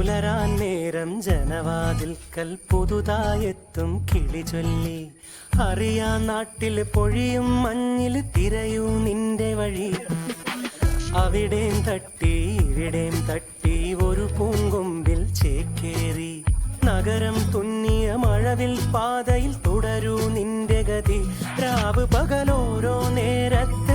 പുലരാൻ നേരം ജനവാതിൽക്കൽ പുതുതായെത്തും കിളി ചൊല്ലി. അറിയാ നാട്ടിൽ പൊഴിയും മഞ്ഞിൽ തിരയൂ നിന്റെ വഴി. അവിടേം തട്ടി ഇവിടേം തട്ടി ഒരു പൂങ്കൊമ്പിൽ ചേക്കേറി. നഗരം തുന്നിയ മഴവിൽ പാതയിൽ തുടരൂ നിന്റെ ഗതി. രാവ് പകലോരോ നേരത്തെ